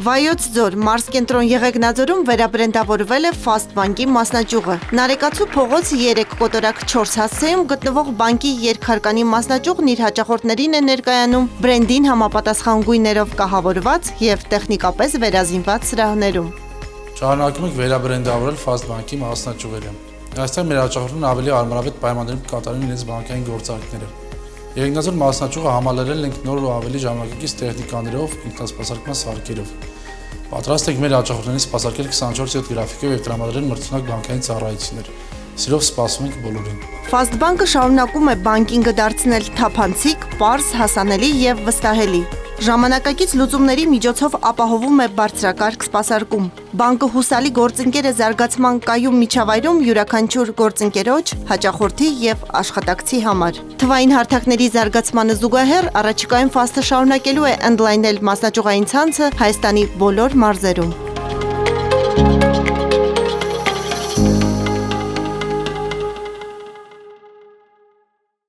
Վայոց ձոր մարզկենտրոն Եղեգնաձորում վերաբրենդավորվել է Fast Bank-ի մասնաճյուղը։ Նարեկացու փողոց 3 կոտորակ 4 հասցեում գտնվող բանկի երկհարկանի մասնաճյուղն իր հաճախորդներին է ներկայանում բրենդին համապատասխան գույներով կահավորված եւ տեխնիկապես վերազինված սրահներում։ Շարունակում ենք վերաբրենդավորել Fast Bank-ի մասնաճյուղերը։ Այստեղ մեր հաճախորդներն ավելի արմարավետ պայմաններում կատարում իրենց բանկային գործարքները։ Եղեգնաձոր մասնաճյուղը համալրել ենք նոր ու ավելի ժամանակակից տեխնիկաներով, ինքնասպասարկման սարքերով։ Պատրաստ ենք մեր հաճախորդներին սպասարկել 24/7 գրաֆիկով եւ տրամադրել մրցունակ բանկային ծառայություններ։ Սիրով սպասում ենք բոլորին։ Fast Bank-ը շարունակում է բանկինգը դարձնել թափանցիկ, պարզ, հասանելի եւ վստահելի։ Ժամանակակից լուծումների միջոցով ապահովում է բարձրակարգ սպասարկում։ Բանկը հուսալի գործընկեր է զարգացման կայուն միջավայրում յուրաքանչյուր գործընկերոջ, հաճախորդի եւ աշխատակցի համար։ Թվային հարթակների զարգացմանը զուգահեռ առաջիկայում Fast-ը շարունակելու է ընդլայնել մասնաճյուղային ցանցը Հայաստանի բոլոր մարզերում։